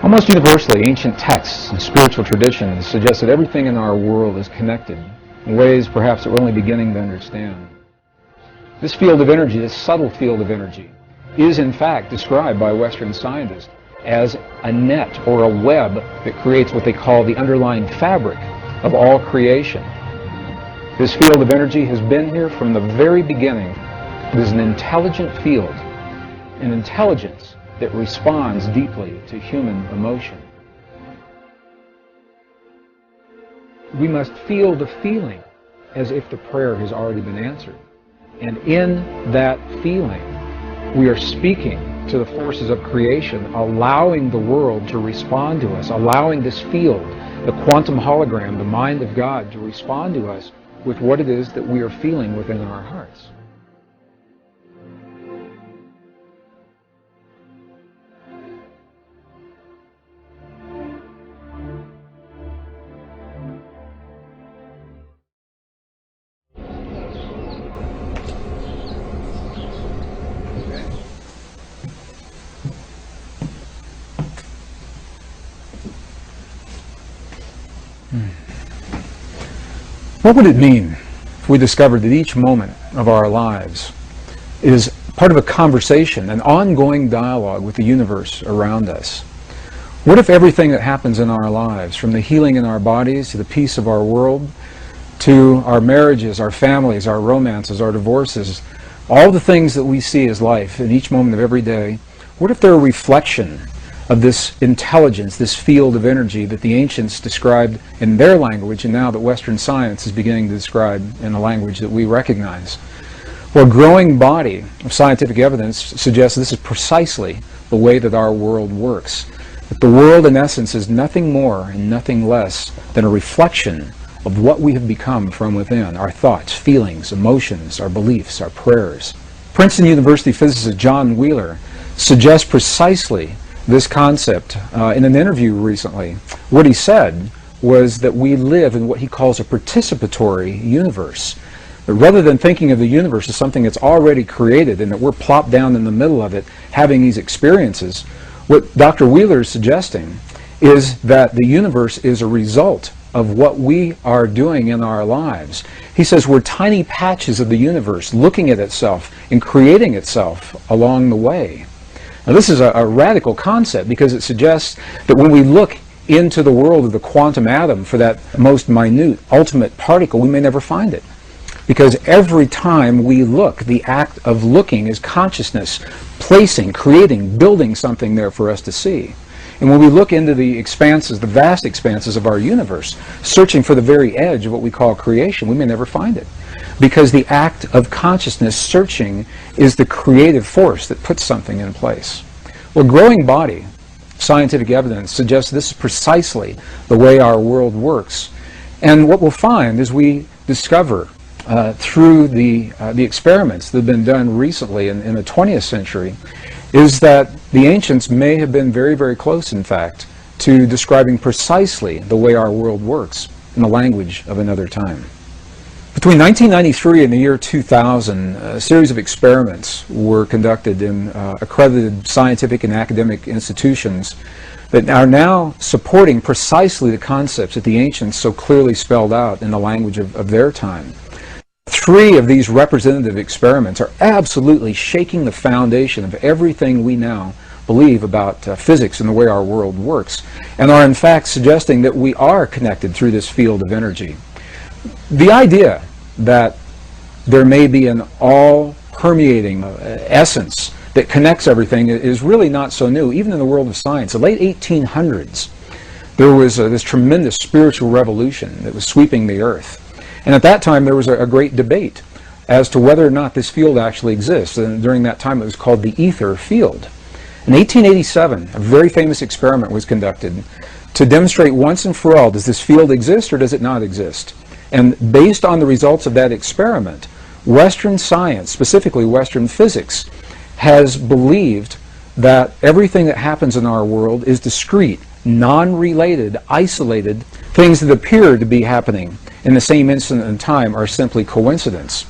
Almost universally, ancient texts and spiritual traditions suggest that everything in our world is connected in ways perhaps that we're only beginning to understand. This field of energy, this subtle field of energy, is in fact described by Western scientists as a net or a web that creates what they call the underlying fabric of all creation. This field of energy has been here from the very beginning. It is an intelligent field, an intelligence that responds deeply to human emotion. We must feel the feeling as if the prayer has already been answered. And in that feeling, we are speaking to the forces of creation, allowing the world to respond to us, allowing this field, the quantum hologram, the mind of God, to respond to us with what it is that we are feeling within our hearts. What would it mean if we discovered that each moment of our lives is part of a conversation, an ongoing dialogue with the universe around us? What if everything that happens in our lives, from the healing in our bodies to the peace of our world, to our marriages, our families, our romances, our divorces, all the things that we see as life in each moment of every day, what if they're a reflection of this intelligence, this field of energy that the ancients described in their language, and now that Western science is beginning to describe in a language that we recognize? Well, a growing body of scientific evidence suggests this is precisely the way that our world works. That the world, in essence, is nothing more and nothing less than a reflection of what we have become from within, our thoughts, feelings, emotions, our beliefs, our prayers. Princeton University physicist John Wheeler suggests precisely this concept in an interview recently. What he said was that we live in what he calls a participatory universe. But rather than thinking of the universe as something that's already created and that we're plopped down in the middle of it having these experiences, what Dr. Wheeler is suggesting is that the universe is a result of what we are doing in our lives. He says we're tiny patches of the universe looking at itself and creating itself along the way. Now, this is a radical concept because it suggests that when we look into the world of the quantum atom for that most minute, ultimate particle, we may never find it. Because every time we look, the act of looking is consciousness, placing, creating, building something there for us to see. And when we look into the expanses, the vast expanses of our universe, searching for the very edge of what we call creation, we may never find it. Because the act of consciousness searching is the creative force that puts something in place. Well, growing body, scientific evidence suggests this is precisely the way our world works. And what we'll find as we discover through the experiments that have been done recently in the 20th century is that the ancients may have been very, very close, in fact, to describing precisely the way our world works in the language of another time. Between 1993 and the year 2000, a series of experiments were conducted in accredited scientific and academic institutions that are now supporting precisely the concepts that the ancients so clearly spelled out in the language of their time. 3 of these representative experiments are absolutely shaking the foundation of everything we now believe about physics and the way our world works, and are in fact suggesting that we are connected through this field of energy. The idea that there may be an all-permeating essence that connects everything is really not so new, even in the world of science. In the late 1800s, there was this tremendous spiritual revolution that was sweeping the earth. And at that time, there was a great debate as to whether or not this field actually exists. And during that time, it was called the ether field. In 1887, a very famous experiment was conducted to demonstrate once and for all, does this field exist or does it not exist? And based on the results of that experiment, Western science, specifically Western physics, has believed that everything that happens in our world is discrete, non-related, isolated. Things that appear to be happening in the same instant in time are simply coincidence.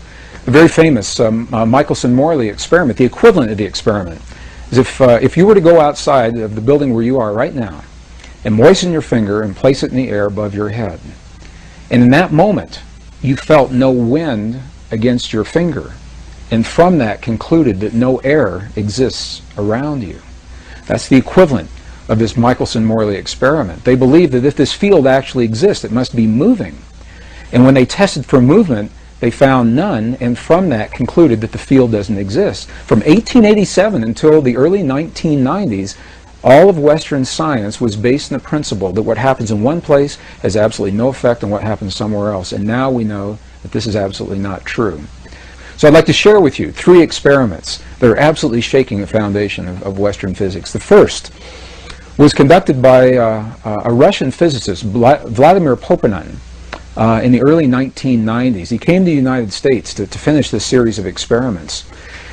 The very famous Michelson-Morley experiment, the equivalent of the experiment, is if you were to go outside of the building where you are right now and moisten your finger and place it in the air above your head, and in that moment you felt no wind against your finger, and from that concluded that no air exists around you. That's the equivalent of this Michelson-Morley experiment. They believe that if this field actually exists, it must be moving. And when they tested for movement, they found none, and from that concluded that the field doesn't exist. From 1887 until the early 1990s, all of Western science was based on the principle that what happens in one place has absolutely no effect on what happens somewhere else. And now we know that this is absolutely not true. So I'd like to share with you 3 experiments that are absolutely shaking the foundation of Western physics. The first was conducted by a Russian physicist, Vladimir Poponin, in the early 1990s. He came to the United States to finish this series of experiments.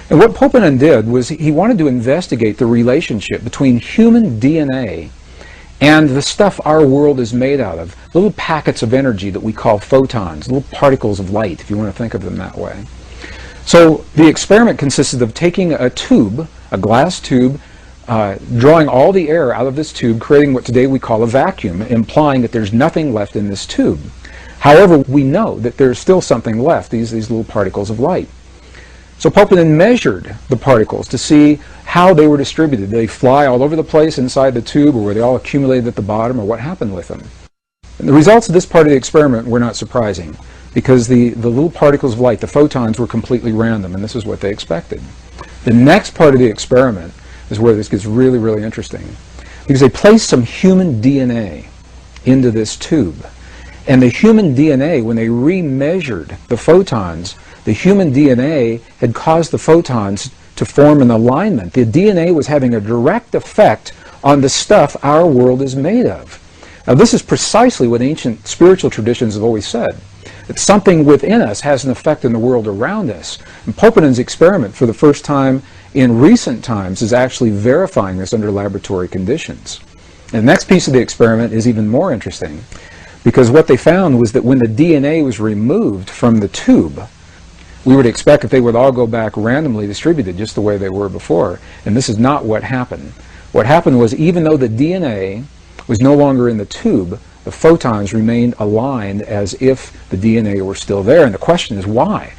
And what Poponin did was he wanted to investigate the relationship between human DNA and the stuff our world is made out of, little packets of energy that we call photons, little particles of light, if you want to think of them that way. So the experiment consisted of taking a tube, a glass tube, drawing all the air out of this tube, creating what today we call a vacuum, implying that there's nothing left in this tube. However, we know that there's still something left, these little particles of light. So Poponin measured the particles to see how they were distributed. Did they fly all over the place inside the tube, or were they all accumulated at the bottom, or what happened with them? And the results of this part of the experiment were not surprising, because the little particles of light, the photons, were completely random, and this is what they expected. The next part of the experiment is where this gets really, really interesting, because they placed some human DNA into this tube. And the human DNA, when they remeasured the photons, the human DNA had caused the photons to form an alignment. The DNA was having a direct effect on the stuff our world is made of. Now, this is precisely what ancient spiritual traditions have always said, that something within us has an effect in the world around us. And Poponin's experiment, for the first time in recent times, is actually verifying this under laboratory conditions. And the next piece of the experiment is even more interesting, because what they found was that when the DNA was removed from the tube, we would expect that they would all go back randomly distributed just the way they were before. And this is not what happened. What happened was, even though the DNA was no longer in the tube, the photons remained aligned as if the DNA were still there. And the question is, why?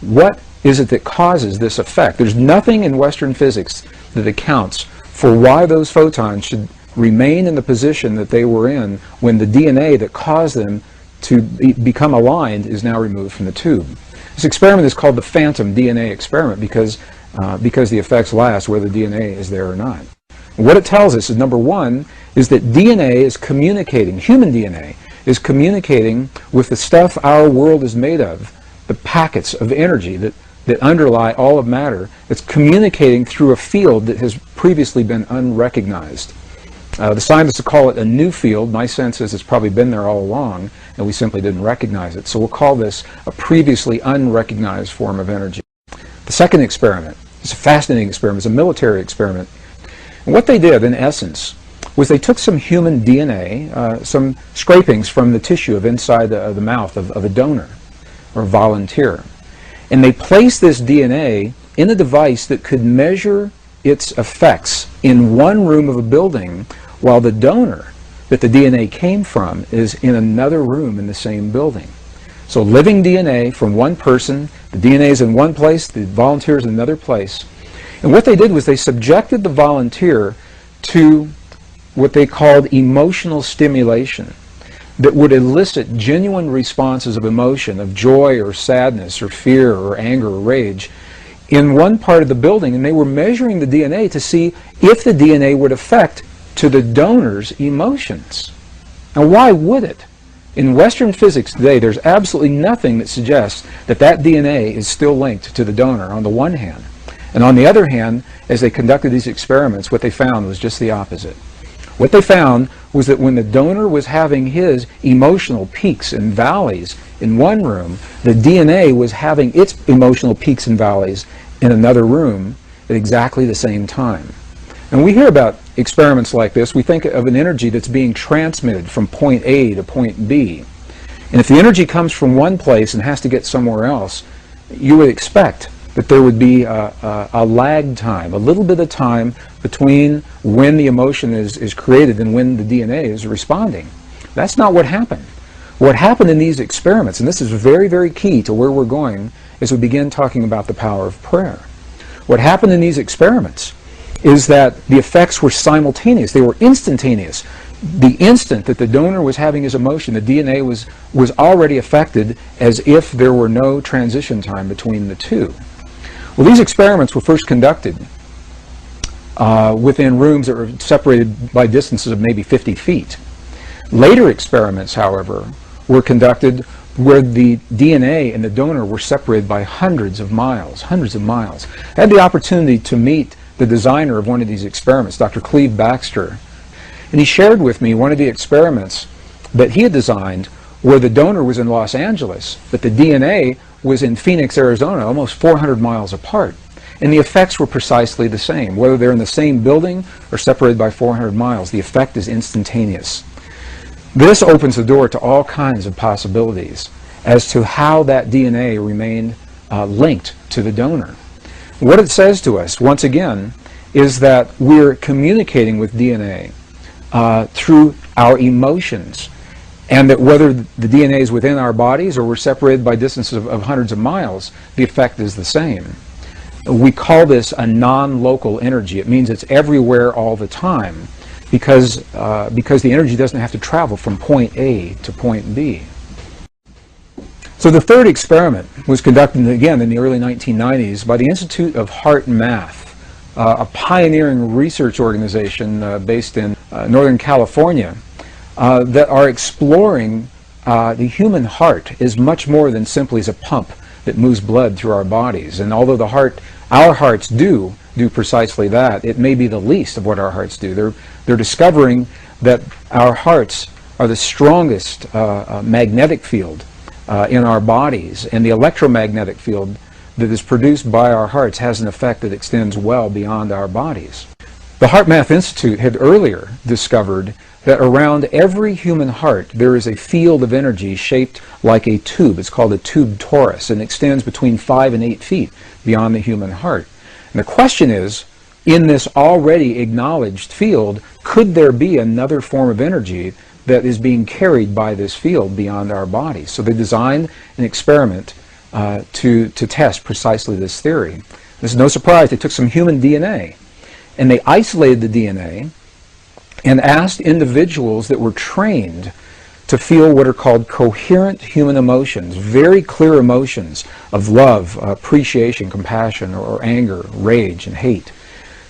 What is it that causes this effect? There's nothing in Western physics that accounts for why those photons should remain in the position that they were in when the DNA that caused them to become aligned is now removed from the tube. This experiment is called the phantom DNA experiment because the effects last whether the DNA is there or not. And what it tells us is, number one, is that DNA is communicating, human DNA is communicating with the stuff our world is made of, the packets of energy that underlie all of matter. It's communicating through a field that has previously been unrecognized. The scientists call it a new field. My sense is it's probably been there all along, and we simply didn't recognize it. So we'll call this a previously unrecognized form of energy. The second experiment is a fascinating experiment. It's a military experiment. And what they did, in essence, was they took some human DNA, some scrapings from the tissue of inside the mouth of a donor or volunteer, and they placed this DNA in a device that could measure its effects in one room of a building, while the donor that the DNA came from is in another room in the same building. So living DNA from one person, the DNA is in one place, the volunteer is in another place. And what they did was they subjected the volunteer to what they called emotional stimulation that would elicit genuine responses of emotion, of joy or sadness or fear or anger or rage, in one part of the building, and they were measuring the DNA to see if the DNA would affect to the donor's emotions. Now, why would it? In Western physics today, there's absolutely nothing that suggests that that DNA is still linked to the donor, on the one hand. And on the other hand, as they conducted these experiments, what they found was just the opposite. What they found was that when the donor was having his emotional peaks and valleys in one room, the DNA was having its emotional peaks and valleys in another room at exactly the same time. And we hear about experiments like this, we think of an energy that's being transmitted from point A to point B. And if the energy comes from one place and has to get somewhere else, you would expect that there would be a lag time, a little bit of time between when the emotion is created and when the DNA is responding. That's not what happened. What happened in these experiments, and this is very, very key to where we're going as we begin talking about the power of prayer. What happened in these experiments is that the effects were simultaneous. They were instantaneous. The instant that the donor was having his emotion, the DNA was already affected as if there were no transition time between the two. Well, these experiments were first conducted within rooms that were separated by distances of maybe 50 feet. Later experiments, however, were conducted where the DNA and the donor were separated by hundreds of miles. I had the opportunity to meet the designer of one of these experiments, Dr. Cleve Baxter, and he shared with me one of the experiments that he had designed where the donor was in Los Angeles, but the DNA was in Phoenix, Arizona, almost 400 miles apart. And the effects were precisely the same. Whether they're in the same building or separated by 400 miles, the effect is instantaneous. This opens the door to all kinds of possibilities as to how that DNA remained linked to the donor. What it says to us, once again, is that we're communicating with DNA through our emotions, and that whether the DNA is within our bodies or we're separated by distances of hundreds of miles, the effect is the same. We call this a non-local energy. It means it's everywhere all the time because the energy doesn't have to travel from point A to point B. So the third experiment was conducted again in the early 1990s by the Institute of Heart and Math, a pioneering research organization based in Northern California that are exploring the human heart is much more than simply as a pump that moves blood through our bodies. And although our hearts do precisely that, it may be the least of what our hearts do. They're discovering that our hearts are the strongest magnetic field in our bodies, and the electromagnetic field that is produced by our hearts has an effect that extends well beyond our bodies. The Heart Math Institute had earlier discovered that around every human heart there is a field of energy shaped like a tube. It's called a tube torus, and extends between 5 and 8 feet beyond the human heart. And the question is, in this already acknowledged field, could there be another form of energy that is being carried by this field beyond our bodies? So they designed an experiment to test precisely this theory. This is no surprise. They took some human DNA and they isolated the DNA and asked individuals that were trained to feel what are called coherent human emotions, very clear emotions of love, appreciation, compassion, or anger, rage, and hate,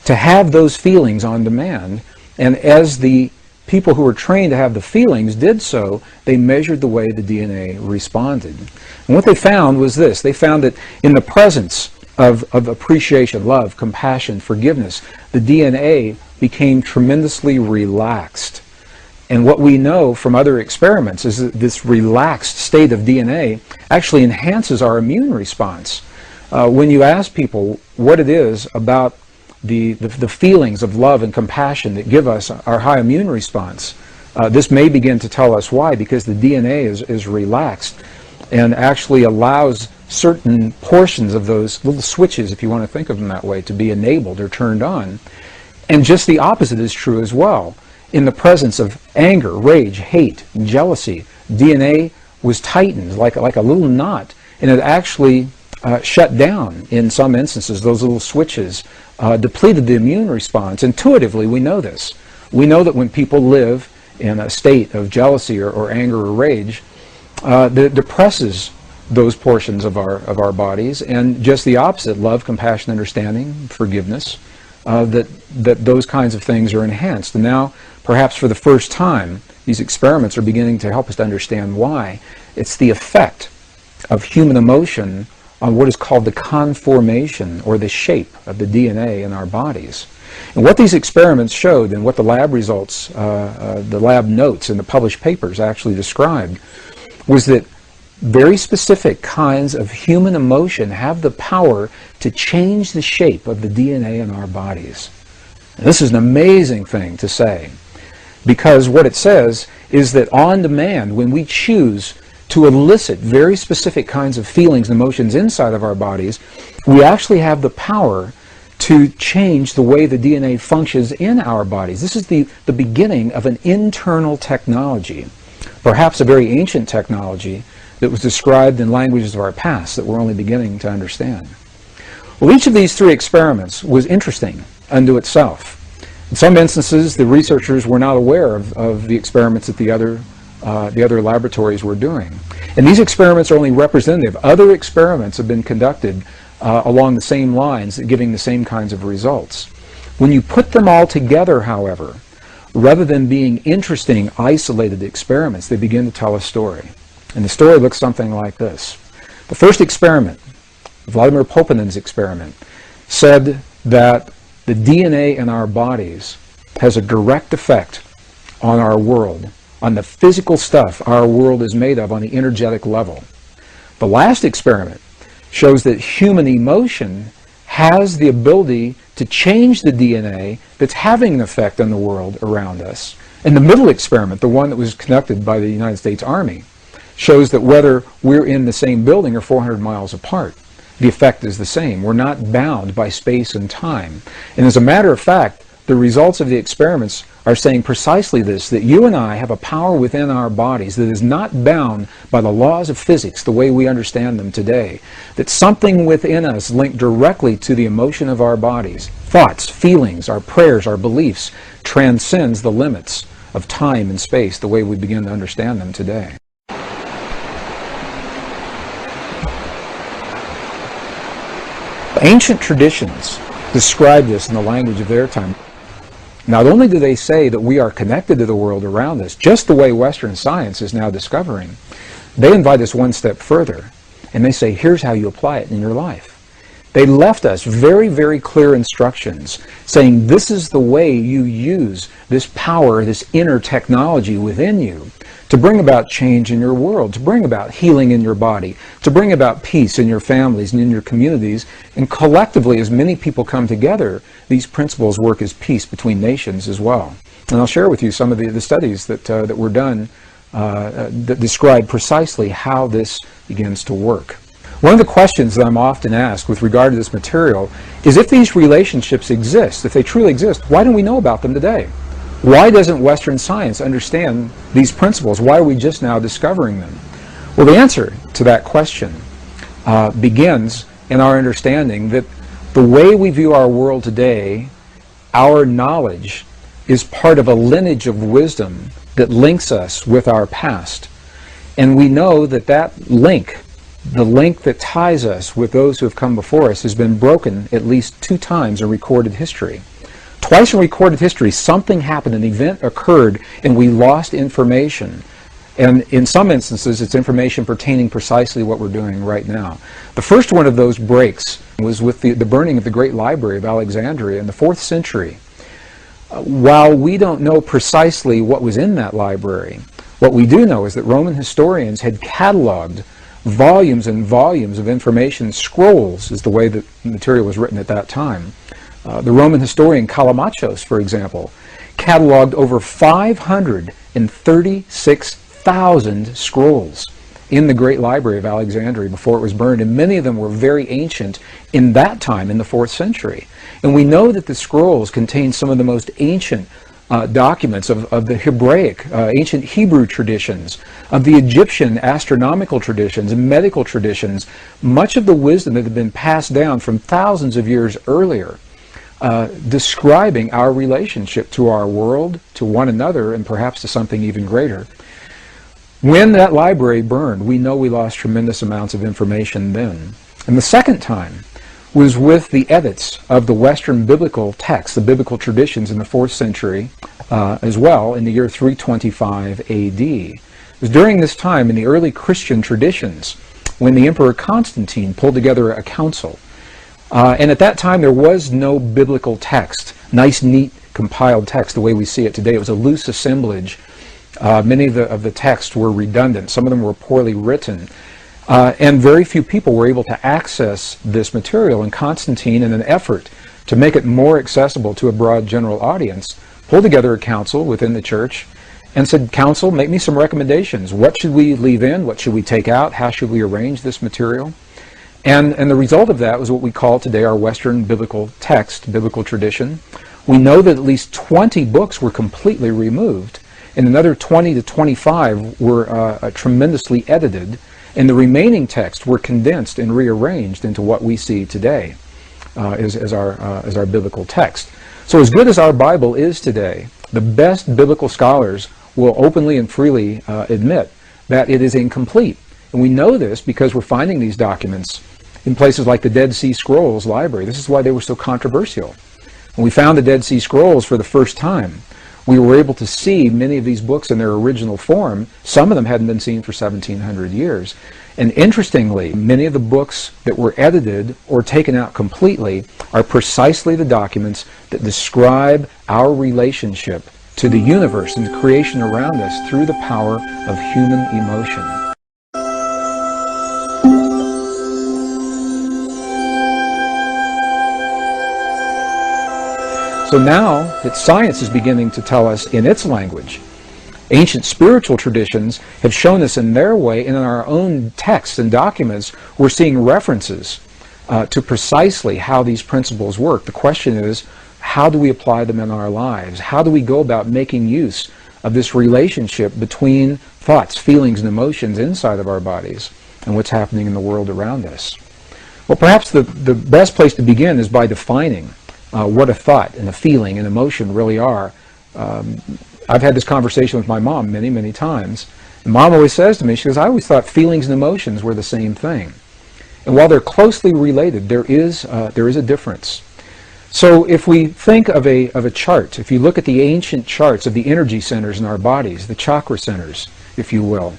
to have those feelings on demand. And as the people who were trained to have the feelings did so, they measured the way the DNA responded. And what they found was this. They found that in the presence of appreciation, love, compassion, forgiveness, the DNA became tremendously relaxed. And what we know from other experiments is that this relaxed state of DNA actually enhances our immune response. When you ask people what it is about the feelings of love and compassion that give us our high immune response, this may begin to tell us why, because the DNA is relaxed and actually allows certain portions of those little switches, if you want to think of them that way, to be enabled or turned on. And just the opposite is true as well. In the presence of anger, rage, hate, jealousy, DNA was tightened like a little knot, and it actually shut down in some instances. Those little switches depleted the immune response. Intuitively, we know this. We know that when people live in a state of jealousy or anger or rage, that depresses those portions of our bodies, and just the opposite, love, compassion, understanding, forgiveness, that those kinds of things are enhanced. And now, perhaps for the first time, these experiments are beginning to help us to understand why. It's the effect of human emotion on what is called the conformation or the shape of the DNA in our bodies. And what these experiments showed, and what the lab results, the lab notes in the published papers actually described, was that very specific kinds of human emotion have the power to change the shape of the DNA in our bodies. And this is an amazing thing to say, because what it says is that on demand, when we choose to elicit very specific kinds of feelings and emotions inside of our bodies, we actually have the power to change the way the DNA functions in our bodies. This is the beginning of an internal technology, perhaps a very ancient technology that was described in languages of our past that we're only beginning to understand. Well, each of these three experiments was interesting unto itself. In some instances, the researchers were not aware of the experiments that the other laboratories were doing. And these experiments are only representative. Other experiments have been conducted along the same lines, giving the same kinds of results. When you put them all together, however, rather than being interesting, isolated experiments, they begin to tell a story. And the story looks something like this. The first experiment, Vladimir Poponin's experiment, said that the DNA in our bodies has a direct effect on our world, on the physical stuff our world is made of on the energetic level. The last experiment shows that human emotion has the ability to change the DNA that's having an effect on the world around us. And the middle experiment, the one that was conducted by the United States Army, shows that whether we're in the same building or 400 miles apart, the effect is the same. We're not bound by space and time. And as a matter of fact, the results of the experiments are saying precisely this, that you and I have a power within our bodies that is not bound by the laws of physics the way we understand them today. That something within us linked directly to the emotion of our bodies, thoughts, feelings, our prayers, our beliefs, transcends the limits of time and space the way we begin to understand them today. Ancient traditions describe this in the language of their time. Not only do they say that we are connected to the world around us, just the way Western science is now discovering, they invite us one step further, and they say, here's how you apply it in your life. They left us very, very clear instructions saying this is the way you use this power, this inner technology within you to bring about change in your world, to bring about healing in your body, to bring about peace in your families and in your communities. And collectively, as many people come together, these principles work as peace between nations as well. And I'll share with you some of the studies that were done that describe precisely how this begins to work. One of the questions that I'm often asked with regard to this material is if these relationships exist, if they truly exist, why don't we know about them today? Why doesn't Western science understand these principles? Why are we just now discovering them? Well, the answer to that question begins in our understanding that the way we view our world today, our knowledge is part of a lineage of wisdom that links us with our past. And we know that that link, the link that ties us with those who have come before us, has been broken at least 2 times in recorded history. Twice in recorded history, something happened, an event occurred, and we lost information. And in some instances, it's information pertaining precisely what we're doing right now. The first one of those breaks was with the burning of the Great Library of Alexandria in the 4th century. While we don't know precisely what was in that library, what we do know is that Roman historians had cataloged volumes and volumes of information. Scrolls is the way that material was written at that time. The Roman historian Callimachos, for example, cataloged over 536,000 scrolls in the Great Library of Alexandria before it was burned, and many of them were very ancient in that time, in the 4th century. And we know that the scrolls contain some of the most ancient documents of the Hebraic, ancient Hebrew traditions, of the Egyptian astronomical traditions and medical traditions, much of the wisdom that had been passed down from thousands of years earlier, describing our relationship to our world, to one another, and perhaps to something even greater. When that library burned, we know we lost tremendous amounts of information then. And the second time was with the edits of the Western biblical texts, the biblical traditions in the 4th century as well, in the year 325 AD. It was during this time in the early Christian traditions when the Emperor Constantine pulled together a council. And at that time there was no biblical text, nice, neat, compiled text the way we see it today. It was a loose assemblage. Many of the texts were redundant. Some of them were poorly written. And very few people were able to access this material. And Constantine, in an effort to make it more accessible to a broad general audience, pulled together a council within the church and said, counsel, make me some recommendations. What should we leave in? What should we take out? How should we arrange this material? And the result of that was what we call today our Western biblical text, biblical tradition. We know that at least 20 books were completely removed, and another 20 to 25 were tremendously edited, and the remaining texts were condensed and rearranged into what we see today as our biblical text. So as good as our Bible is today, the best biblical scholars will openly and freely admit that it is incomplete. And we know this because we're finding these documents in places like the Dead Sea Scrolls library. This is why they were so controversial. When we found the Dead Sea Scrolls for the first time, we were able to see many of these books in their original form. Some of them hadn't been seen for 1,700 years. And interestingly, many of the books that were edited or taken out completely are precisely the documents that describe our relationship to the universe and the creation around us through the power of human emotion. So now that science is beginning to tell us in its language, ancient spiritual traditions have shown us in their way, and in our own texts and documents, we're seeing references to precisely how these principles work. The question is, how do we apply them in our lives? How do we go about making use of this relationship between thoughts, feelings, and emotions inside of our bodies and what's happening in the world around us? Well, perhaps the best place to begin is by defining what a thought and a feeling and emotion really are. I've had this conversation with my mom many, many times. And Mom always says to me, she goes, I always thought feelings and emotions were the same thing. And while they're closely related, there is a difference. So if we think of a chart, if you look at the ancient charts of the energy centers in our bodies, the chakra centers, if you will,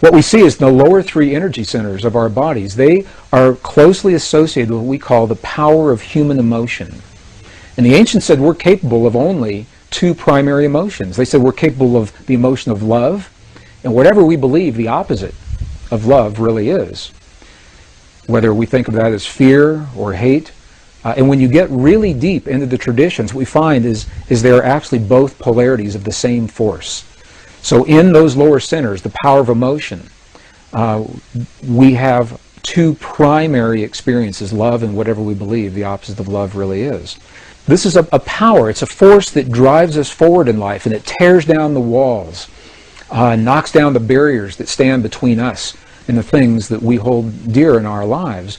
what we see is the lower three energy centers of our bodies, they are closely associated with what we call the power of human emotion. And the ancients said we're capable of only two primary emotions. They said we're capable of the emotion of love, and whatever we believe the opposite of love really is. Whether we think of that as fear or hate. And when you get really deep into the traditions, what we find is there are actually both polarities of the same force. So in those lower centers, the power of emotion, we have two primary experiences, love and whatever we believe the opposite of love really is. This is a power, it's a force that drives us forward in life, and it tears down the walls, knocks down the barriers that stand between us and the things that we hold dear in our lives.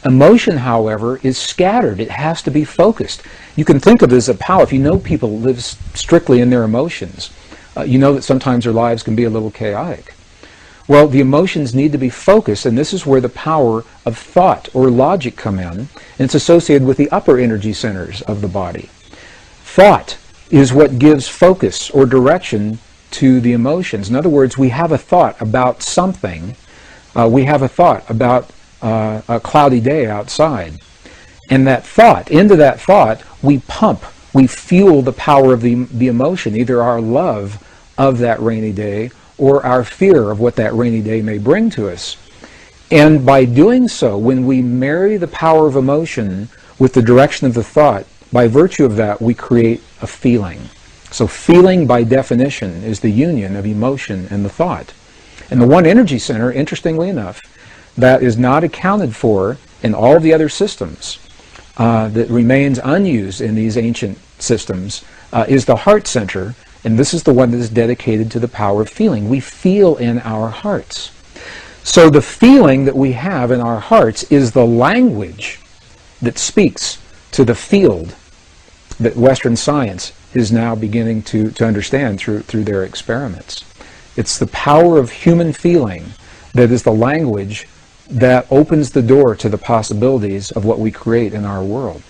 Emotion, however, is scattered. It has to be focused. You can think of it as a power. If you know people live strictly in their emotions, you know that sometimes their lives can be a little chaotic. Well, the emotions need to be focused, and this is where the power of thought or logic come in, and it's associated with the upper energy centers of the body. Thought is what gives focus or direction to the emotions. In other words, we have a thought about something. We have a thought about a cloudy day outside. And that thought, into that thought, we fuel the power of the emotion, either our love of that rainy day or our fear of what that rainy day may bring to us. And by doing so, when we marry the power of emotion with the direction of the thought, by virtue of that, we create a feeling. So feeling, by definition, is the union of emotion and the thought. And the one energy center, interestingly enough, that is not accounted for in all of the other systems, that remains unused in these ancient systems, is the heart center. And this is the one that is dedicated to the power of feeling. We feel in our hearts. So the feeling that we have in our hearts is the language that speaks to the field that Western science is now beginning to understand through their experiments. It's the power of human feeling that is the language that opens the door to the possibilities of what we create in our world.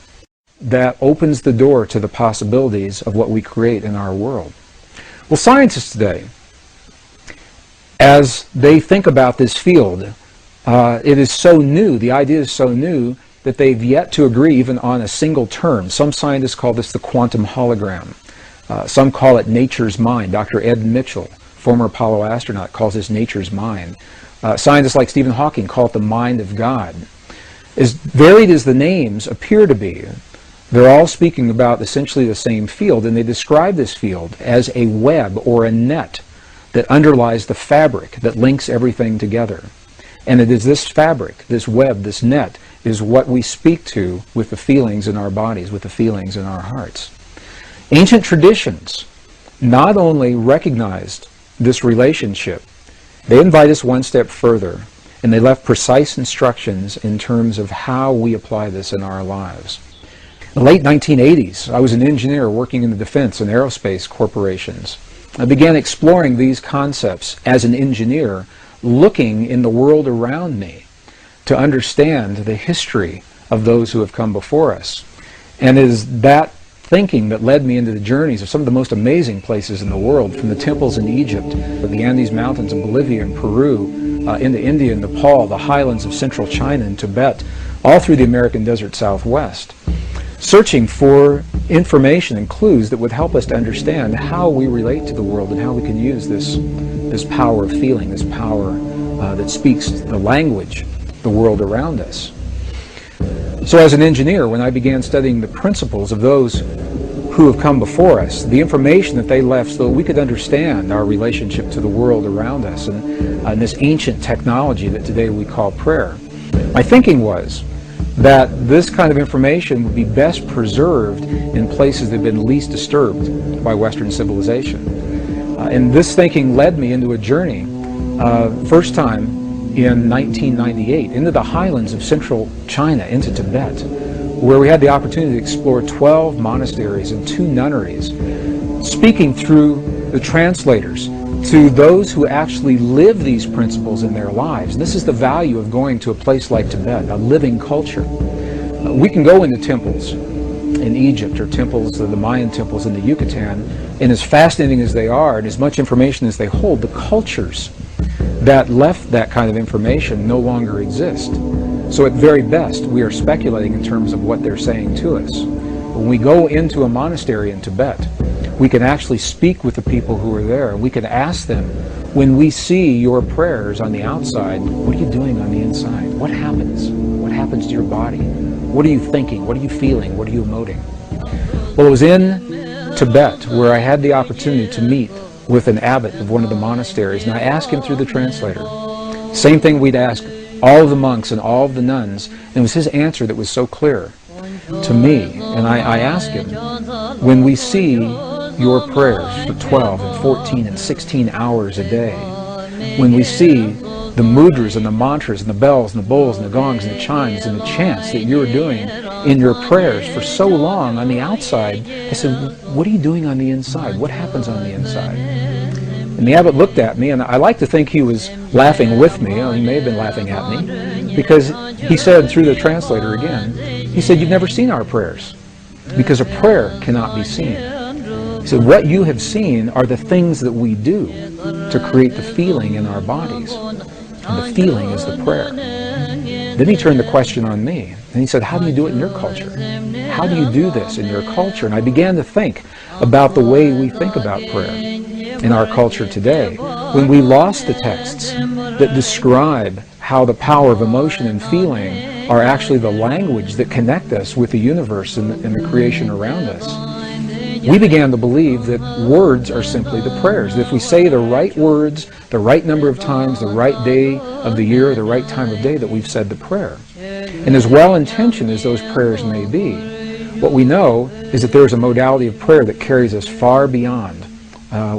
That opens the door to the possibilities of what we create in our world. Well, scientists today, as they think about this field, it is so new, the idea is so new, that they've yet to agree even on a single term. Some scientists call this the quantum hologram. Some call it nature's mind. Dr. Ed Mitchell, former Apollo astronaut, calls this nature's mind. Scientists like Stephen Hawking call it the mind of God. As varied as the names appear to be, They're all speaking about essentially the same field, and they describe this field as a web or a net that underlies the fabric that links everything together. And it is this fabric, this web, this net, is what we speak to with the feelings in our bodies, with the feelings in our hearts. Ancient traditions not only recognized this relationship, they invite us one step further, and they left precise instructions in terms of how we apply this in our lives. In the late 1980s, I was an engineer working in the defense and aerospace corporations. I began exploring these concepts as an engineer, looking in the world around me to understand the history of those who have come before us. And it is that thinking that led me into the journeys of some of the most amazing places in the world, from the temples in Egypt, the Andes Mountains in Bolivia and Peru, into India and Nepal, the highlands of central China and Tibet, all through the American desert Southwest, searching for information and clues that would help us to understand how we relate to the world and how we can use this power of feeling, this power that speaks the language, the world around us. So as an engineer, when I began studying the principles of those who have come before us, the information that they left so that we could understand our relationship to the world around us and this ancient technology that today we call prayer, my thinking was that this kind of information would be best preserved in places that have been least disturbed by Western civilization. And this thinking led me into a journey, first time in 1998, into the highlands of central China, into Tibet, where we had the opportunity to explore 12 monasteries and 2 nunneries, speaking through the translators to those who actually live these principles in their lives. And this is the value of going to a place like Tibet, a living culture. We can go into temples in Egypt or temples, the Mayan temples in the Yucatan, and as fascinating as they are and as much information as they hold, the cultures that left that kind of information no longer exist. So at very best, we are speculating in terms of what they're saying to us. When we go into a monastery in Tibet, we can actually speak with the people who are there. We can ask them, when we see your prayers on the outside, what are you doing on the inside? What happens? What happens to your body? What are you thinking? What are you feeling? What are you emoting? Well, it was in Tibet where I had the opportunity to meet with an abbot of one of the monasteries, and I asked him through the translator. Same thing we'd ask all of the monks and all of the nuns, and it was his answer that was so clear to me. And I asked him, when we see your prayers for 12 and 14 and 16 hours a day, when we see the mudras and the mantras and the bells and the bowls and the gongs and the chimes and the chants that you're doing in your prayers for so long on the outside, I said, what are you doing on the inside? What happens on the inside? And the abbot looked at me, and I like to think he was laughing with me. He may have been laughing at me, because he said through the translator again, he said, you've never seen our prayers, because a prayer cannot be seen. He said, what you have seen are the things that we do to create the feeling in our bodies. And the feeling is the prayer. Then he turned the question on me, and he said, how do you do it in your culture? How do you do this in your culture? And I began to think about the way we think about prayer in our culture today, when we lost the texts that describe how the power of emotion and feeling are actually the language that connect us with the universe and the creation around us. We began to believe that words are simply the prayers. That if we say the right words, the right number of times, the right day of the year, the right time of day, that we've said the prayer. And as well-intentioned as those prayers may be, what we know is that there is a modality of prayer that carries us far beyond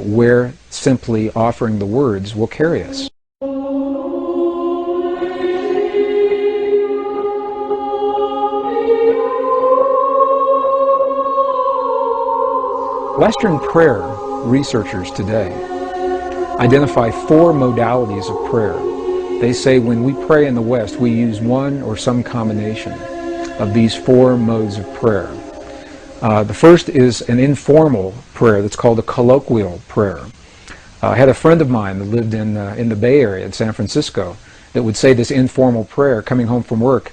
where simply offering the words will carry us. Western prayer researchers today identify 4 modalities of prayer. They say when we pray in the West, we use one or some combination of these 4 modes of prayer. The first is an informal prayer that's called a colloquial prayer. I had a friend of mine that lived in the Bay Area in San Francisco that would say this informal prayer coming home from work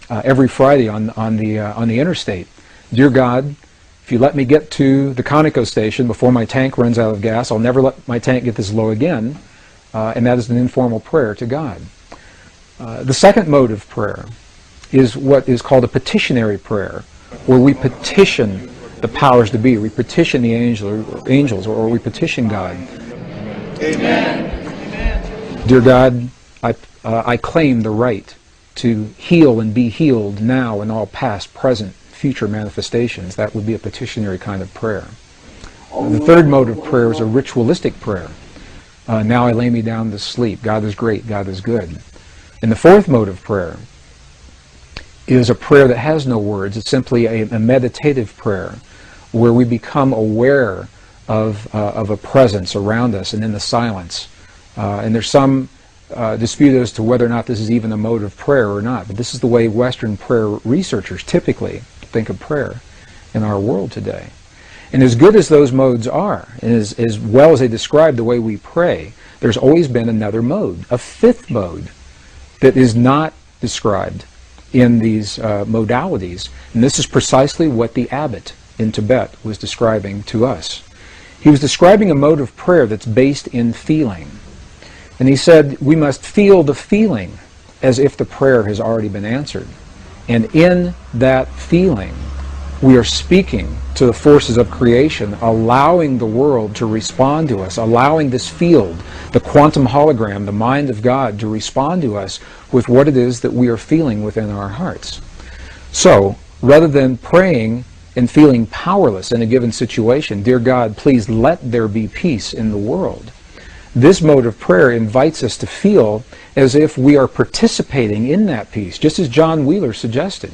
every Friday on the interstate. Dear God, if you let me get to the Conoco station before my tank runs out of gas, I'll never let my tank get this low again. And that is an informal prayer to God. The second mode of prayer is what is called a petitionary prayer, where we petition the powers to be, we petition the angels, or we petition God. Amen. Dear God, I claim the right to heal and be healed now in all past, present, future manifestations. That would be a petitionary kind of prayer. The third mode of prayer is a ritualistic prayer. Now I lay me down to sleep. God is great. God is good. And the fourth mode of prayer is a prayer that has no words. It's simply a meditative prayer where we become aware of a presence around us and in the silence. And there's some dispute as to whether or not this is even a mode of prayer or not. But this is the way Western prayer researchers typically think of prayer in our world today. And as good as those modes are, and as well as they describe the way we pray, there's always been another mode, a fifth mode, that is not described in these modalities. And this is precisely what the abbot in Tibet was describing to us. He was describing a mode of prayer that's based in feeling. And he said, we must feel the feeling as if the prayer has already been answered. And in that feeling, we are speaking to the forces of creation, allowing the world to respond to us, allowing this field, the quantum hologram, the mind of God, to respond to us with what it is that we are feeling within our hearts. So, rather than praying and feeling powerless in a given situation, dear God, please let there be peace in the world, this mode of prayer invites us to feel as if we are participating in that peace, just as John Wheeler suggested,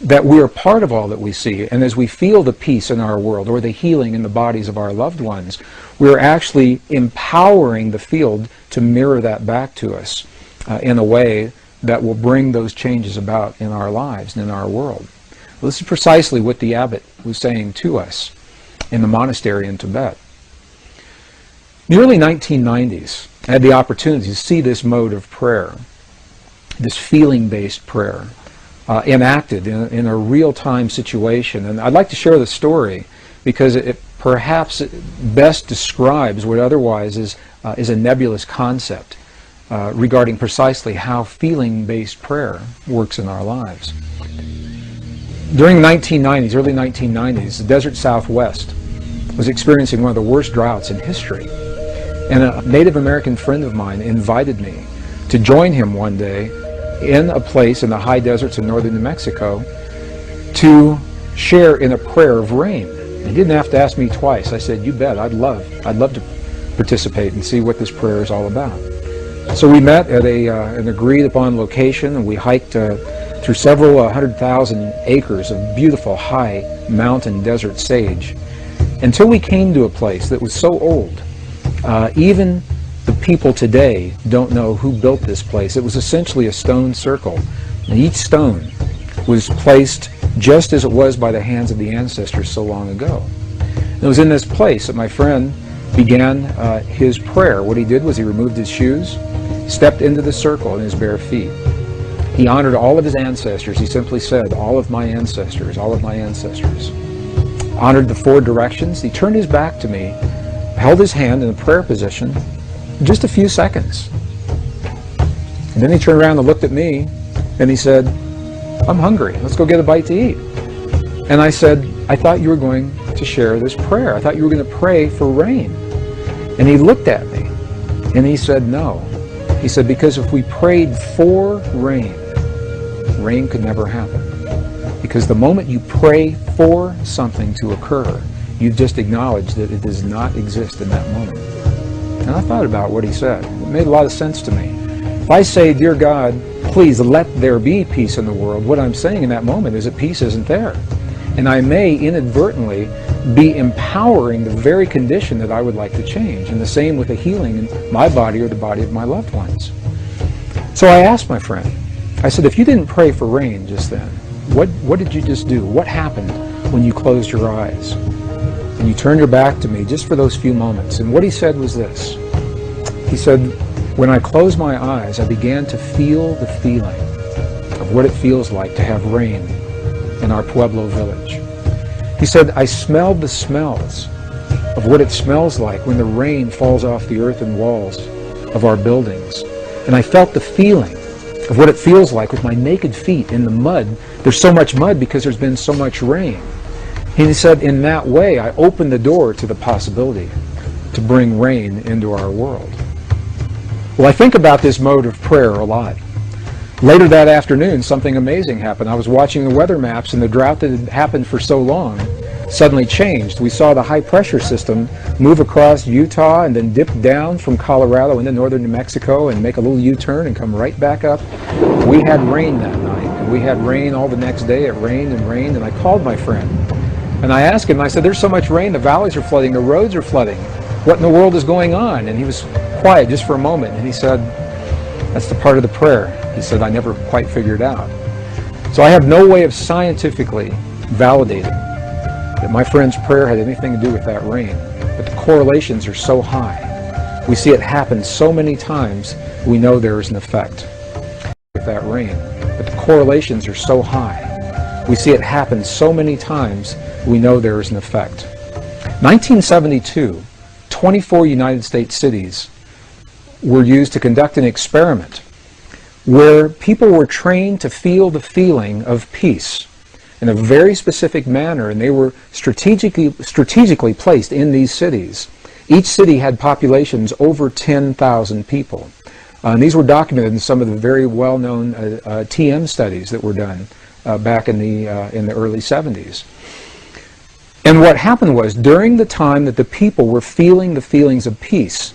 that we are part of all that we see. And as we feel the peace in our world or the healing in the bodies of our loved ones, we're actually empowering the field to mirror that back to us in a way that will bring those changes about in our lives and in our world. Well, this is precisely what the abbot was saying to us in the monastery in Tibet. In the early 1990s, I had the opportunity to see this mode of prayer, this feeling-based prayer, enacted in a real-time situation. And I'd like to share the story because it perhaps best describes what otherwise is a nebulous concept regarding precisely how feeling-based prayer works in our lives. During the 1990s, early 1990s, the desert Southwest was experiencing one of the worst droughts in history. And a Native American friend of mine invited me to join him one day in a place in the high deserts of northern New Mexico to share in a prayer of rain. He didn't have to ask me twice. I said, you bet, I'd love to participate and see what this prayer is all about. So we met at an agreed upon location, and we hiked through several 100,000 acres of beautiful high mountain desert sage until we came to a place that was so old. Even the people today don't know who built this place. It was essentially a stone circle, and each stone was placed just as it was by the hands of the ancestors so long ago. And it was in this place that my friend began his prayer. What he did was he removed his shoes, stepped into the circle in his bare feet. He honored all of his ancestors. He simply said, all of my ancestors, all of my ancestors. Honored the four directions. He turned his back to me, held his hand in a prayer position, just a few seconds. And then he turned around and looked at me, and he said, I'm hungry. Let's go get a bite to eat. And I said, I thought you were going to share this prayer. I thought you were going to pray for rain. And he looked at me, and he said, no. He said, because if we prayed for rain, rain could never happen. Because the moment you pray for something to occur, you've just acknowledged that it does not exist in that moment. And I thought about what he said. It made a lot of sense to me. If I say, dear God, please let there be peace in the world, what I'm saying in that moment is that peace isn't there. And I may inadvertently be empowering the very condition that I would like to change. And the same with a healing in my body or the body of my loved ones. So I asked my friend, I said, if you didn't pray for rain just then, what did you just do? What happened when you closed your eyes? And you turned your back to me just for those few moments. And what he said was this. He said, when I closed my eyes, I began to feel the feeling of what it feels like to have rain in our Pueblo village. He said, I smelled the smells of what it smells like when the rain falls off the earthen walls of our buildings. And I felt the feeling of what it feels like with my naked feet in the mud. There's so much mud because there's been so much rain. He said, in that way, I opened the door to the possibility to bring rain into our world. Well, I think about this mode of prayer a lot. Later that afternoon, something amazing happened. I was watching the weather maps, and the drought that had happened for so long suddenly changed. We saw the high-pressure system move across Utah and then dip down from Colorado into northern New Mexico and make a little U-turn and come right back up. We had rain that night, and we had rain all the next day. It rained, and I called my friend. And I asked him, I said, there's so much rain, the valleys are flooding, the roads are flooding. What in the world is going on? And he was quiet just for a moment, and he said, that's the part of the prayer. He said, I never quite figured out. So I have no way of scientifically validating that my friend's prayer had anything to do with that rain. But the correlations are so high. We see it happen so many times, we know there is an effect with that rain. But the correlations are so high. We see it happen so many times, we know there is an effect. 1972, 24 United States cities were used to conduct an experiment where people were trained to feel the feeling of peace in a very specific manner, and they were strategically placed in these cities. Each city had populations over 10,000 people. And these were documented in some of the very well-known TM studies that were done back in the early 70s. And what happened was, during the time that the people were feeling the feelings of peace,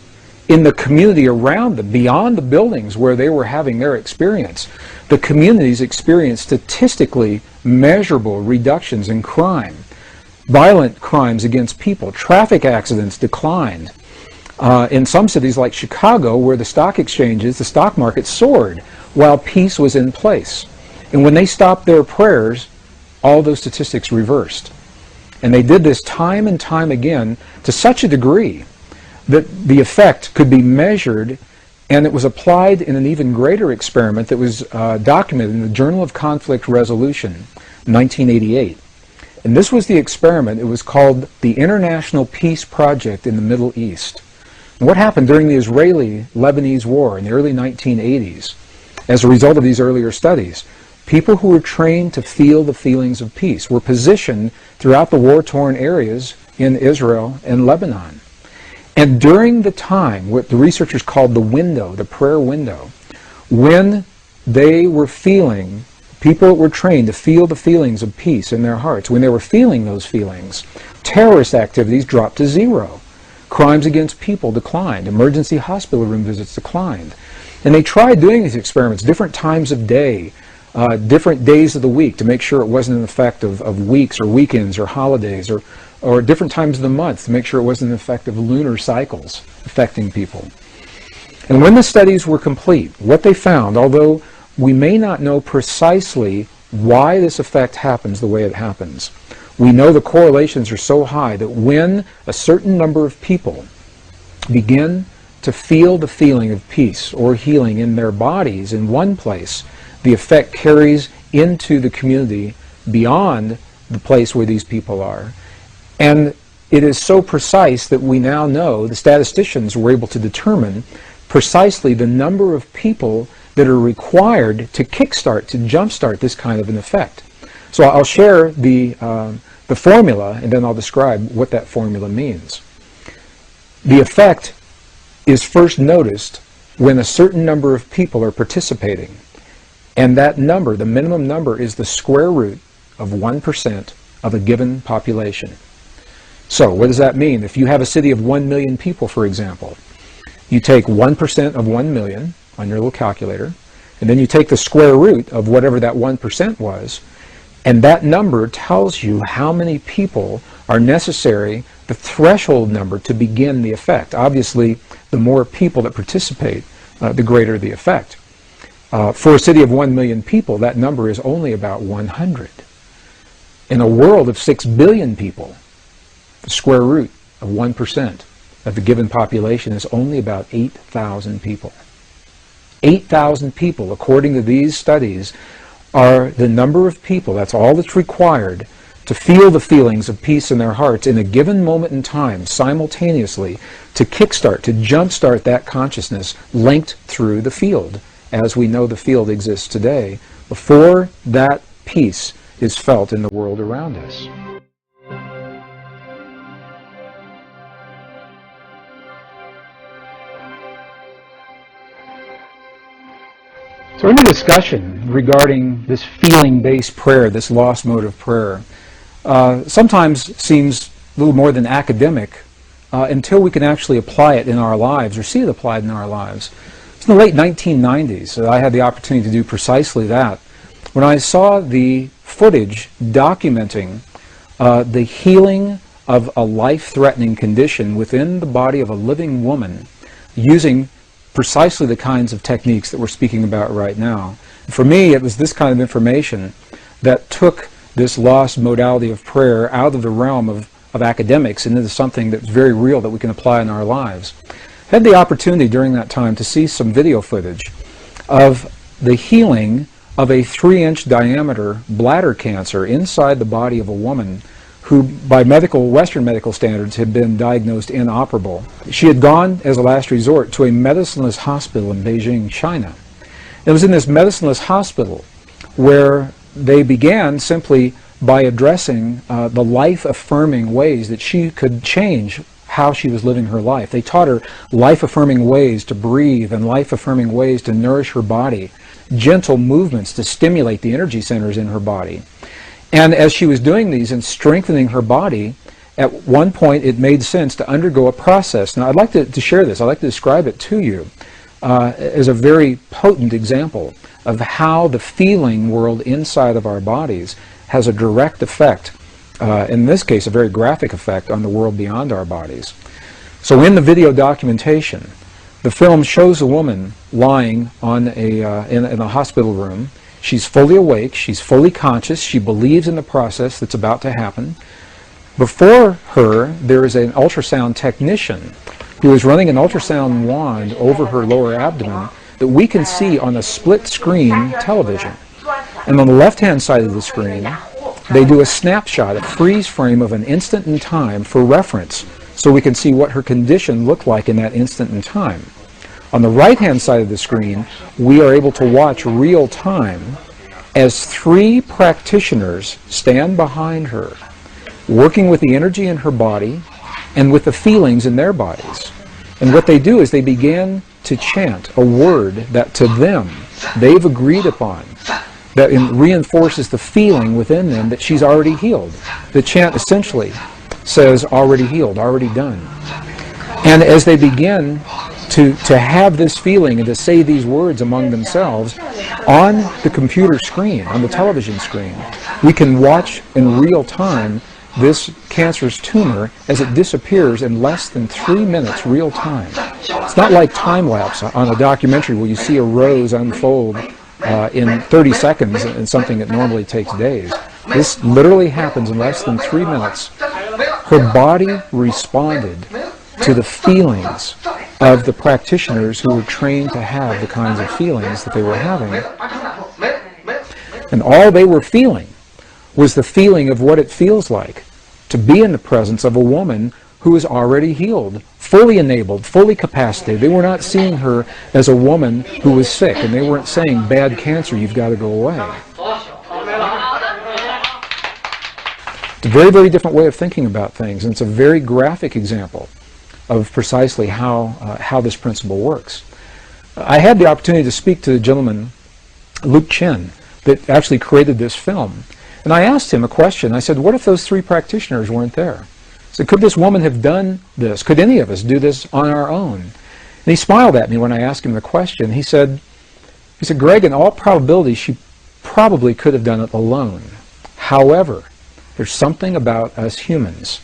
in the community around them, beyond the buildings where they were having their experience, the communities experienced statistically measurable reductions in crime. Violent crimes against people, traffic accidents declined. In some cities like Chicago, where the stock exchanges, the stock market soared while peace was in place. And when they stopped their prayers, all those statistics reversed. And they did this time and time again to such a degree that the effect could be measured, and it was applied in an even greater experiment that was documented in the Journal of Conflict Resolution, 1988. And this was the experiment. It was called the International Peace Project in the Middle East. And what happened during the Israeli-Lebanese War in the early 1980s, as a result of these earlier studies, people who were trained to feel the feelings of peace were positioned throughout the war-torn areas in Israel and Lebanon. And during the time, what the researchers called the window, the prayer window, when they were feeling, people that were trained to feel the feelings of peace in their hearts, when they were feeling those feelings, terrorist activities dropped to zero. Crimes against people declined. Emergency hospital room visits declined. And they tried doing these experiments different times of day, different days of the week, to make sure it wasn't an effect of weeks or weekends or holidays, or different times of the month to make sure it wasn't an effect of lunar cycles affecting people. And when the studies were complete, what they found, although we may not know precisely why this effect happens the way it happens, we know the correlations are so high that when a certain number of people begin to feel the feeling of peace or healing in their bodies in one place, the effect carries into the community beyond the place where these people are. And it is so precise that we now know, the statisticians were able to determine precisely the number of people that are required to kickstart, to jumpstart this kind of an effect. So I'll share the formula, and then I'll describe what that formula means. The effect is first noticed when a certain number of people are participating. And that number, the minimum number, is the square root of 1% of a given population. So what does that mean? If you have a city of 1 million people, for example, you take 1% of 1 million on your little calculator, and then you take the square root of whatever that 1% was, and that number tells you how many people are necessary, the threshold number to begin the effect. Obviously, the more people that participate, the greater the effect. For a city of 1 million people, that number is only about 100. In a world of 6 billion people, the square root of 1% of the given population is only about 8,000 people. 8,000 people, according to these studies, are the number of people, that's all that's required, to feel the feelings of peace in their hearts in a given moment in time, simultaneously, to kickstart, to jumpstart that consciousness linked through the field as we know the field exists today, before that peace is felt in the world around us. So in the discussion regarding this feeling-based prayer, this lost mode of prayer, sometimes seems a little more than academic until we can actually apply it in our lives or see it applied in our lives. It's in the late 1990s that I had the opportunity to do precisely that, when I saw the footage documenting the healing of a life-threatening condition within the body of a living woman using precisely the kinds of techniques that we're speaking about right now. And for me, it was this kind of information that took this lost modality of prayer out of the realm of academics and into something that's very real that we can apply in our lives. I had the opportunity during that time to see some video footage of the healing of a 3-inch diameter bladder cancer inside the body of a woman who, by Western medical standards, had been diagnosed inoperable. She had gone, as a last resort, to a medicineless hospital in Beijing, China. It was in this medicineless hospital where they began simply by addressing the life-affirming ways that she could change how she was living her life. They taught her life-affirming ways to breathe and life-affirming ways to nourish her body, gentle movements to stimulate the energy centers in her body. And as she was doing these and strengthening her body, at one point it made sense to undergo a process. Now I'd like to share this. I'd like to describe it to you as a very potent example of how the feeling world inside of our bodies has a direct effect, in this case a very graphic effect, on the world beyond our bodies. So in the video documentation, the film shows a woman lying on in a hospital room. She's fully awake, she's fully conscious, she believes in the process that's about to happen. Before her, there is an ultrasound technician who is running an ultrasound wand over her lower abdomen that we can see on a split-screen television. And on the left-hand side of the screen, they do a snapshot, a freeze frame of an instant in time for reference, so we can see what her condition looked like in that instant in time. On the right-hand side of the screen, we are able to watch real time as 3 practitioners stand behind her, working with the energy in her body and with the feelings in their bodies. And what they do is they begin to chant a word that to them they've agreed upon, that reinforces the feeling within them that she's already healed. The chant essentially says, already healed, already done. And as they begin to have this feeling and to say these words among themselves, on the computer screen, on the television screen, we can watch in real time this cancerous tumor as it disappears in less than 3 minutes real time. It's not like time-lapse on a documentary where you see a rose unfold in 30 seconds in something that normally takes days. This literally happens in less than 3 minutes. Her body responded to the feelings of the practitioners who were trained to have the kinds of feelings that they were having. And all they were feeling was the feeling of what it feels like to be in the presence of a woman who is already healed, fully enabled, fully capacitated. They were not seeing her as a woman who was sick, and they weren't saying, bad cancer, you've got to go away. It's a very, very different way of thinking about things, and it's a very graphic example of precisely how this principle works. I had the opportunity to speak to the gentleman, Luke Chen, that actually created this film. And I asked him a question. I said, what if those 3 practitioners weren't there? I said, could this woman have done this? Could any of us do this on our own? And he smiled at me when I asked him the question. He said, Gregg, in all probability, she probably could have done it alone. However, there's something about us humans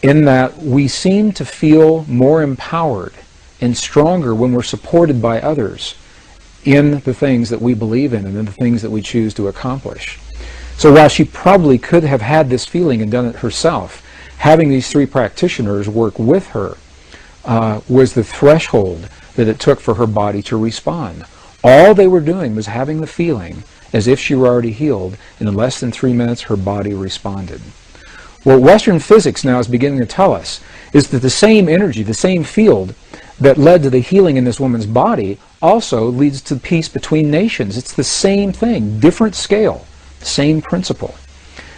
in that we seem to feel more empowered and stronger when we're supported by others in the things that we believe in and in the things that we choose to accomplish. So while she probably could have had this feeling and done it herself, having these 3 practitioners work with her was the threshold that it took for her body to respond. All they were doing was having the feeling as if she were already healed, and in less than 3 minutes her body responded. What Western physics now is beginning to tell us is that the same energy, the same field that led to the healing in this woman's body also leads to peace between nations. It's the same thing, different scale, same principle.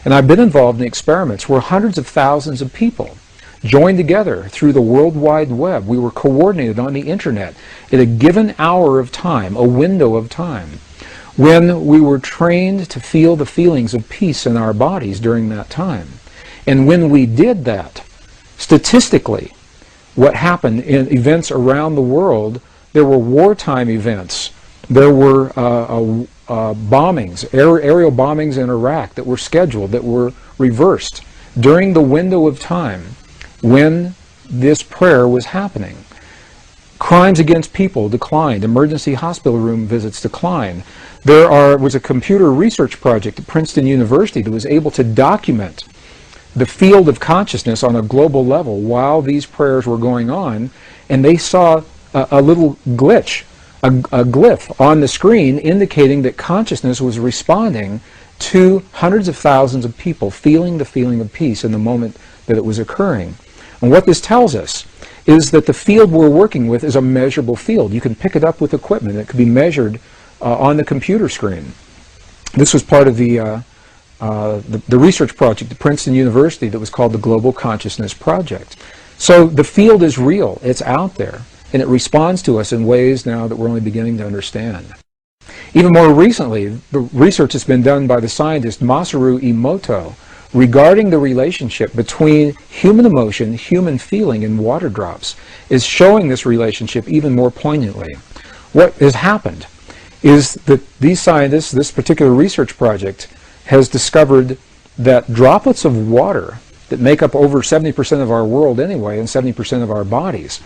And I've been involved in experiments where hundreds of thousands of people joined together through the World Wide Web. We were coordinated on the internet at a given hour of time, a window of time, when we were trained to feel the feelings of peace in our bodies during that time. And when we did that, statistically, what happened in events around the world, there were wartime events. There were bombings, aerial bombings in Iraq that were scheduled, that were reversed during the window of time when this prayer was happening. Crimes against people declined. Emergency hospital room visits declined. There was a computer research project at Princeton University that was able to document the field of consciousness on a global level while these prayers were going on, and they saw a little glitch, a glyph on the screen indicating that consciousness was responding to hundreds of thousands of people feeling the feeling of peace in the moment that it was occurring. And what this tells us is that the field we're working with is a measurable field. You can pick it up with equipment. It could be measured on the computer screen. This was part of the research project at Princeton University that was called the Global Consciousness Project. So the field is real, it's out there, and it responds to us in ways now that we're only beginning to understand. Even more recently, the research has been done by the scientist Masaru Emoto regarding the relationship between human emotion, human feeling, and water drops is showing this relationship even more poignantly. What has happened is that these scientists, this particular research project, has discovered that droplets of water that make up over 70% of our world anyway and 70% of our bodies,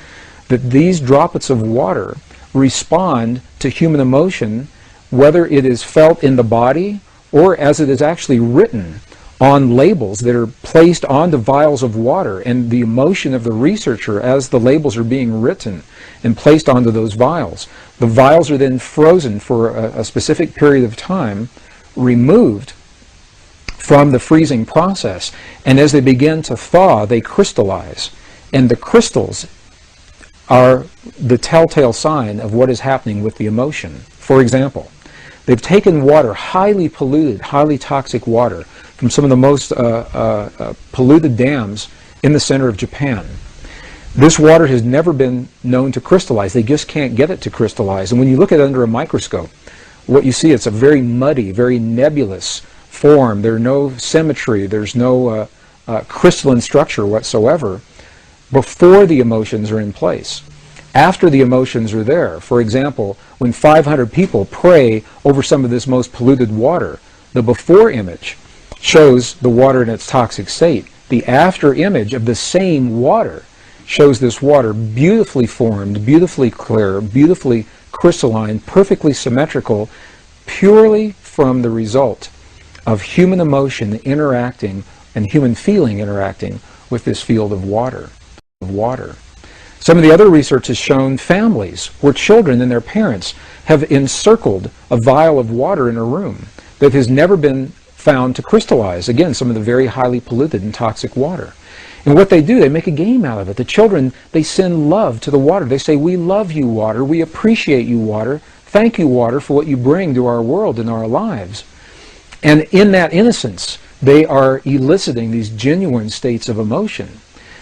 that these droplets of water respond to human emotion, whether it is felt in the body or as it is actually written on labels that are placed onto vials of water, and the emotion of the researcher as the labels are being written and placed onto those vials. The vials are then frozen for a specific period of time, removed from the freezing process, and as they begin to thaw, they crystallize. And the crystals are the telltale sign of what is happening with the emotion. For example, they've taken water, highly polluted, highly toxic water, from some of the most polluted dams in the center of Japan. This water has never been known to crystallize. They just can't get it to crystallize. And when you look at it under a microscope, what you see, it's a very muddy, very nebulous form. There's no symmetry. There's no crystalline structure whatsoever before the emotions are in place. After the emotions are there, for example, when 500 people pray over some of this most polluted water, the before image shows the water in its toxic state. The after image of the same water shows this water beautifully formed, beautifully clear, beautifully crystalline, perfectly symmetrical, purely from the result of human emotion interacting and human feeling interacting with this field of water. Some of the other research has shown families where children and their parents have encircled a vial of water in a room that has never been found to crystallize. Again, some of the very highly polluted and toxic water. And what they do, they make a game out of it. The children, they send love to the water. They say, "We love you, water. We appreciate you, water. Thank you, water, for what you bring to our world and our lives." And in that innocence, they are eliciting these genuine states of emotion.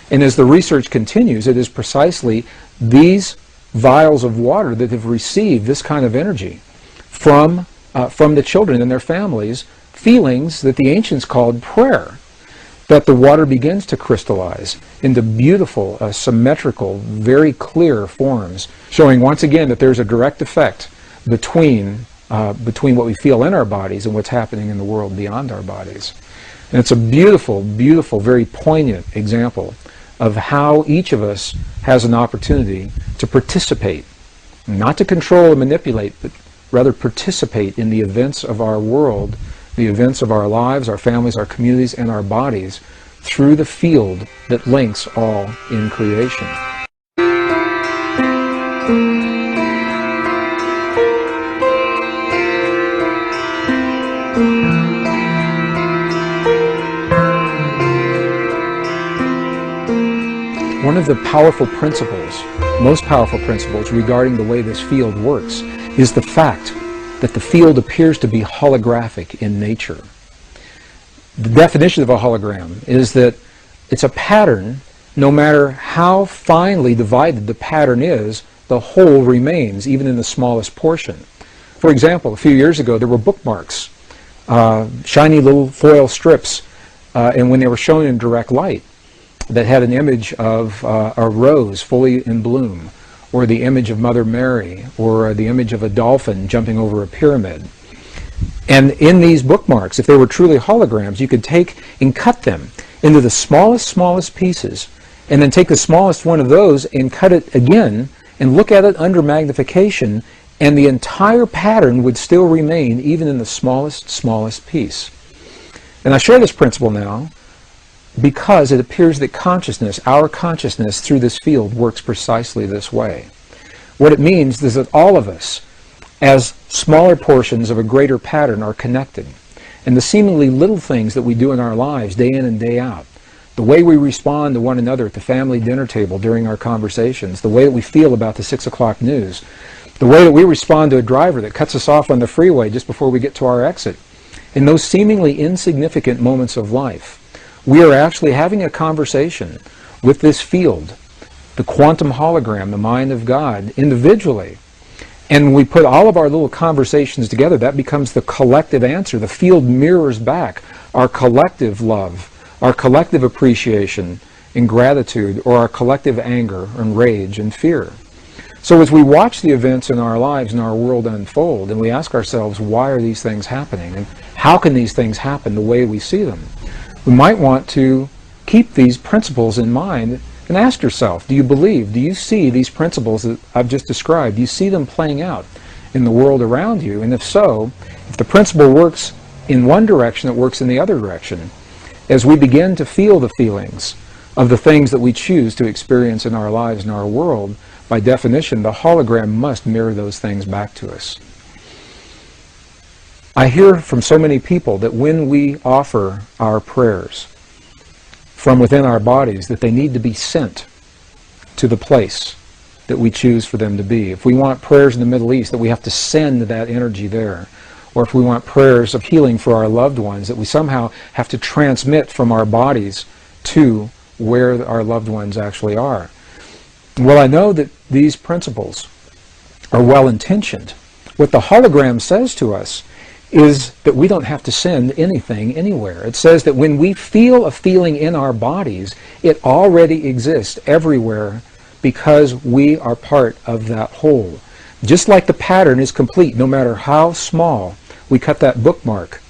And as the research continues, it is precisely these vials of water that have received this kind of energy from the children and their families, feelings that the ancients called prayer, that the water begins to crystallize into beautiful, symmetrical, very clear forms, showing once again that there's a direct effect between what we feel in our bodies and what's happening in the world beyond our bodies. And it's a beautiful, beautiful, very poignant example of how each of us has an opportunity to participate, not to control or manipulate, but rather participate in the events of our world, the events of our lives, our families, our communities, and our bodies through the field that links all in creation. of the powerful principles, most powerful principles regarding the way this field works is the fact that the field appears to be holographic in nature. The definition of a hologram is that it's a pattern. No matter how finely divided the pattern is, the whole remains, even in the smallest portion. For example, a few years ago, there were bookmarks, shiny little foil strips, and when they were shown in direct light, that had an image of a rose fully in bloom, or the image of Mother Mary, or the image of a dolphin jumping over a pyramid. And in these bookmarks, if they were truly holograms, you could take and cut them into the smallest pieces, and then take the smallest one of those and cut it again and look at it under magnification, and the entire pattern would still remain even in the smallest piece. And I share this principle now because it appears that consciousness, our consciousness through this field, works precisely this way. What it means is that all of us, as smaller portions of a greater pattern, are connected. And the seemingly little things that we do in our lives, day in and day out, the way we respond to one another at the family dinner table during our conversations, the way that we feel about the 6 o'clock news, the way that we respond to a driver that cuts us off on the freeway just before we get to our exit, in those seemingly insignificant moments of life, we are actually having a conversation with this field, the quantum hologram, the mind of God, individually. And when we put all of our little conversations together, that becomes the collective answer. The field mirrors back our collective love, our collective appreciation and gratitude, or our collective anger and rage and fear. So as we watch the events in our lives and our world unfold, and we ask ourselves, why are these things happening? And how can these things happen the way we see them? We might want to keep these principles in mind and ask yourself, do you believe, do you see these principles that I've just described? Do you see them playing out in the world around you? And if so, if the principle works in one direction, it works in the other direction. As we begin to feel the feelings of the things that we choose to experience in our lives and our world, by definition, the hologram must mirror those things back to us. I hear from so many people that when we offer our prayers from within our bodies, that they need to be sent to the place that we choose for them to be. If we want prayers in the Middle East, that we have to send that energy there. Or if we want prayers of healing for our loved ones, that we somehow have to transmit from our bodies to where our loved ones actually are. Well, I know that these principles are well-intentioned. What the hologram says to us is that we don't have to send anything anywhere. It says that when we feel a feeling in our bodies, it already exists everywhere because we are part of that whole. Just like the pattern is complete, no matter how small we cut that bookmark,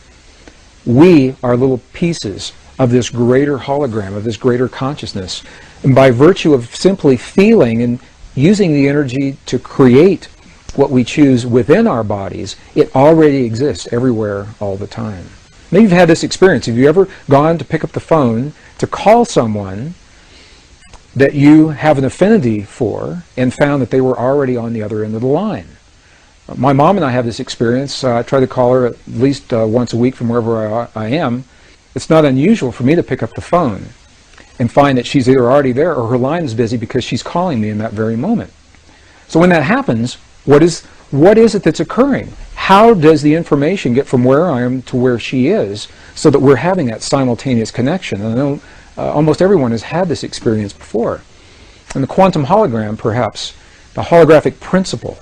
we are little pieces of this greater hologram, of this greater consciousness. And by virtue of simply feeling and using the energy to create what we choose within our bodies, it already exists everywhere all the time. Maybe you've had this experience. Have you ever gone to pick up the phone to call someone that you have an affinity for and found that they were already on the other end of the line? My mom and I have this experience. I try to call her at least once a week from wherever I am. It's not unusual for me to pick up the phone and find that she's either already there or her line is busy because she's calling me in that very moment. So when that happens, what is it that's occurring? How does the information get from where I am to where she is so that we're having that simultaneous connection? And I know almost everyone has had this experience before. And the quantum hologram, perhaps, the holographic principle,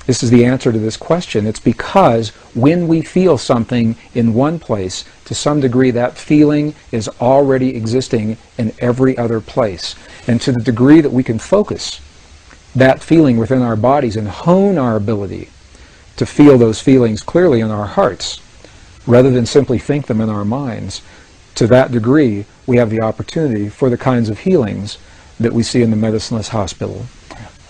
this is the answer to this question. It's because when we feel something in one place, to some degree that feeling is already existing in every other place. And to the degree that we can focus that feeling within our bodies and hone our ability to feel those feelings clearly in our hearts, rather than simply think them in our minds, to that degree we have the opportunity for the kinds of healings that we see in the medicineless hospital,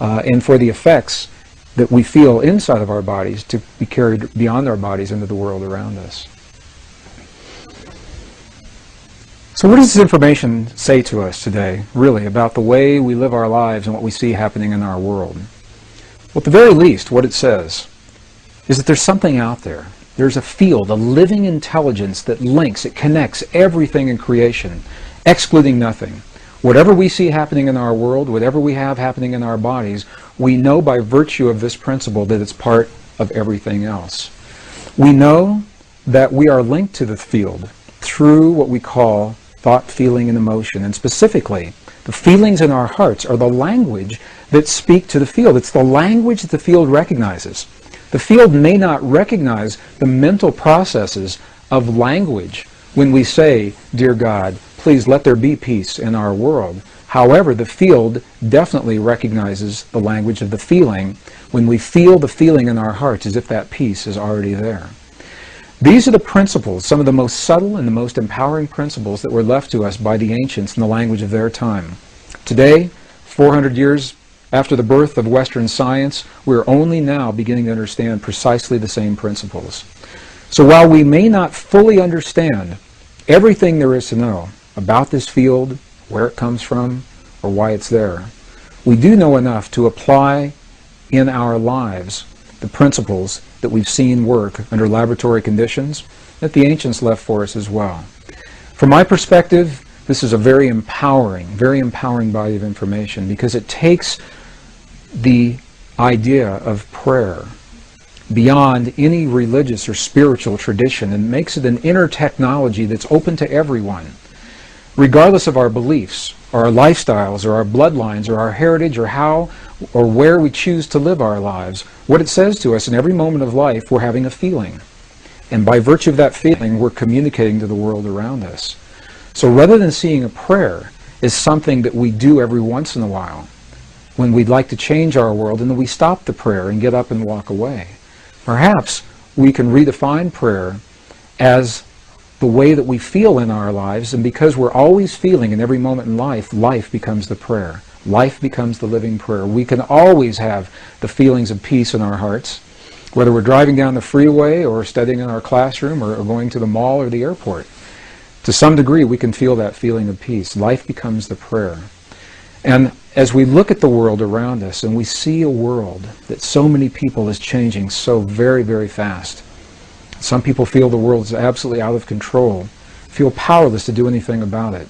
and for the effects that we feel inside of our bodies to be carried beyond our bodies into the world around us. So what does this information say to us today, really, about the way we live our lives and what we see happening in our world? Well, at the very least, what it says is that there's something out there. There's a field, a living intelligence that links, it connects everything in creation, excluding nothing. Whatever we see happening in our world, whatever we have happening in our bodies, we know by virtue of this principle that it's part of everything else. We know that we are linked to the field through what we call thought, feeling, and emotion. And specifically, the feelings in our hearts are the language that speak to the field. It's the language that the field recognizes. The field may not recognize the mental processes of language when we say, "Dear God, please let there be peace in our world." However, the field definitely recognizes the language of the feeling when we feel the feeling in our hearts as if that peace is already there. These are the principles, some of the most subtle and the most empowering principles that were left to us by the ancients in the language of their time. Today, 400 years after the birth of Western science, we're only now beginning to understand precisely the same principles. So while we may not fully understand everything there is to know about this field, where it comes from, or why it's there, we do know enough to apply in our lives the principles that we've seen work under laboratory conditions that the ancients left for us as well. From my perspective, this is a very empowering body of information, because it takes the idea of prayer beyond any religious or spiritual tradition and makes it an inner technology that's open to everyone, regardless of our beliefs, or our lifestyles, or our bloodlines, or our heritage, or how or where we choose to live our lives. What it says to us in every moment of life, we're having a feeling. And by virtue of that feeling, we're communicating to the world around us. So rather than seeing a prayer as something that we do every once in a while, when we'd like to change our world, and then we stop the prayer and get up and walk away, perhaps we can redefine prayer as the way that we feel in our lives, and because we're always feeling in every moment in life, life becomes the prayer. Life becomes the living prayer. We can always have the feelings of peace in our hearts, whether we're driving down the freeway or studying in our classroom or going to the mall or the airport. To some degree, we can feel that feeling of peace. Life becomes the prayer. And as we look at the world around us and we see a world that so many people is changing so very, very fast, some people feel the world is absolutely out of control, feel powerless to do anything about it.